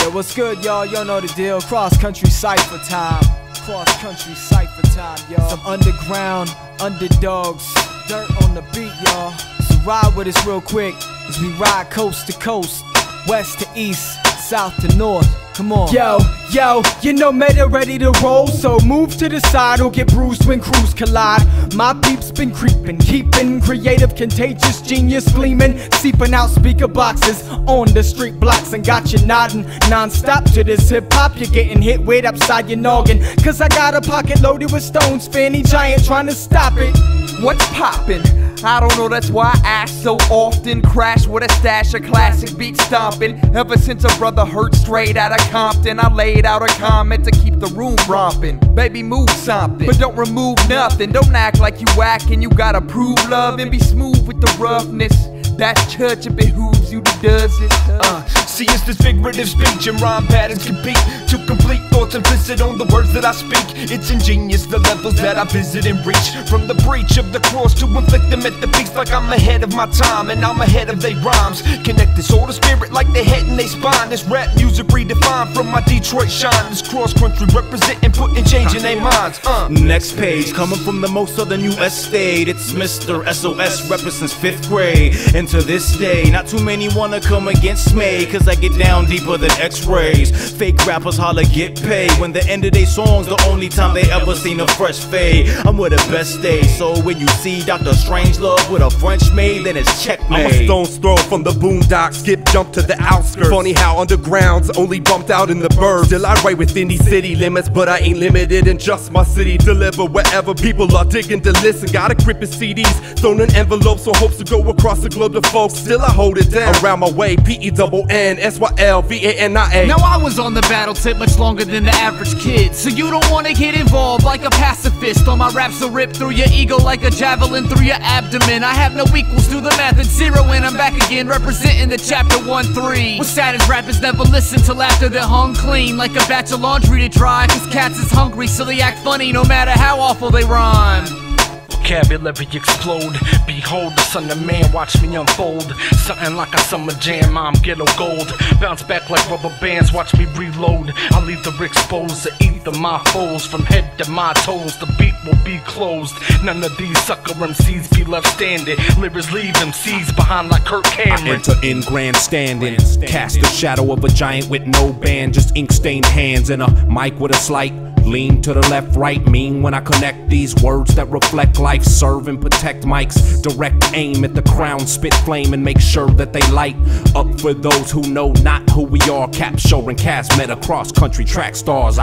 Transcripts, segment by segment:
Yeah, what's good, y'all? Y'all know the deal. Cross country cypher time. Cross country cypher time, y'all. Some underground underdogs, dirt on the beat, y'all. So ride with us real quick as we ride coast to coast, west to east, south to north. Come on. Yo, you know Meta ready to roll, so move to the side or get bruised when crews collide. My peeps been creeping, keeping creative, contagious, genius gleaming, seeping out speaker boxes on the street blocks and got you nodding non-stop to this hip-hop. You're getting hit with upside your noggin, cause I got a pocket loaded with stones, Fanny Giant trying to stop it. What's poppin'? I don't know, that's why I ask so often. Crash with a stash of classic beat stomping. Ever since a brother hurt straight out of Compton, I laid out a comment to keep the room romping. Baby, move something, but don't remove nothing. Don't act like you whack and you gotta prove love, and be smooth with the roughness. That's church, it behooves you to does it. See, it's this figurative speech and rhyme patterns compete to complete thoughts implicit on the words that I speak. It's ingenious, the levels that I visit and reach, from the breach of the cross to inflict them at the peaks, like I'm ahead of my time and I'm ahead of they rhymes. Connect this soul to spirit like they head and they spine. This rap music redefined from my Detroit shine. This cross country representing, putting change in their minds. Next page, coming from the most southern US state, it's Mr. SOS, represents 5th grade. And to this day, not too many wanna come against me, cause I get down deeper than x-rays. Fake rappers holla get paid when the end of their songs the only time they ever seen a fresh fade. I'm with the best day, so when you see Dr. Strangelove with a French maid, then it's checkmate. I'm a stone's throw from the boondocks, skip jump to the outskirts. Funny how underground's only bumped out in the burbs. Still I write within these city limits, but I ain't limited in just my city. Deliver wherever people are digging to listen. Got a grip of CDs, thrown in envelopes so hopes to go across the globe to folks. Still I hold it down around my way. PENNSYLVANIA. Now I was on the battle tip much longer than the average kid, so you don't wanna get involved like a pacifist. All my raps will rip through your ego like a javelin through your abdomen. I have no equals, do the math at 0 and I'm back again, representing the chapter 1-3. What's sad is rappers never listen till after they're hung clean, like a batch of laundry to dry. Cause cats is hungry, so they act funny no matter how awful they rhyme. Vocabulary explode. Behold, the son of man, watch me unfold. Something like a summer jam, I'm ghetto gold. Bounce back like rubber bands, watch me reload. I'll leave the exposed to eat my foes. From head to my toes, the beat will be closed. None of these sucker MCs be left standing. Lyrics leave MCs behind like Kirk Cameron. I enter in grandstanding, cast the shadow of a giant with no band, just ink-stained hands and a mic with a slight lean to the left, right. Mean when I connect these words that reflect life, serve and protect mics. Direct aim at the crown, spit flame and make sure that they light up for those who know not who we are. Capturing cast met across country track stars.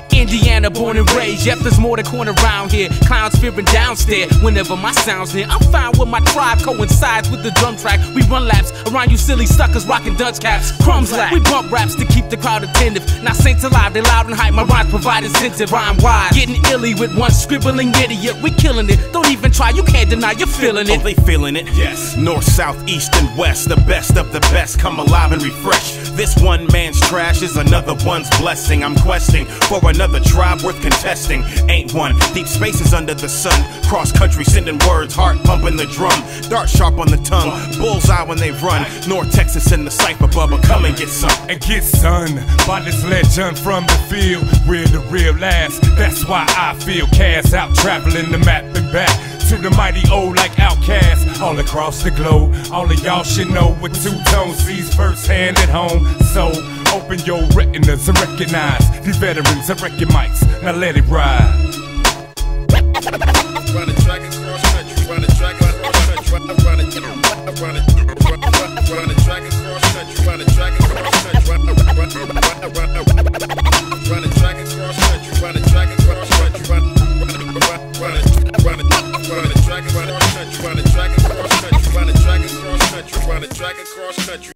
Indiana born and raised, yep, there's more than corn around here. Clowns fearing downstairs whenever my sound's near. I'm fine with my tribe, coincides with the drum track. We run laps around you silly suckers rocking Dutch caps. Crumbs lack, we bump raps to keep the crowd attentive. Now saints alive, they loud and hype, my rhymes provide incentive. Rhyme wise, getting illy with one scribbling idiot. We killing it, don't even try, you can't deny you're feeling it. Oh, they feeling it? Yes. North, south, east, and west, the best of the best come alive and refresh. This one man's trash is another one's blessing. I'm questing for another tribe worth contesting. Ain't one. Deep spaces under the sun. Cross country sending words, heart pumping the drum. Dart sharp on the tongue, bullseye when they run. North Texas in the cypher, Bubba, come and get some. And get sun by this legend from the field. We're the real last, that's why I feel cast out traveling the map and back to the mighty old like outcasts all across the globe. All of y'all should know what two-tone sees firsthand at home. So open your retinas and recognize these veterans and wrecking mics. Now let it ride. Run the track across country. Run the track across country. Run the track across country. Run the track across country. Run the track across country. Run the track across country. Run the track across country. Run the track across country. Run the track across country.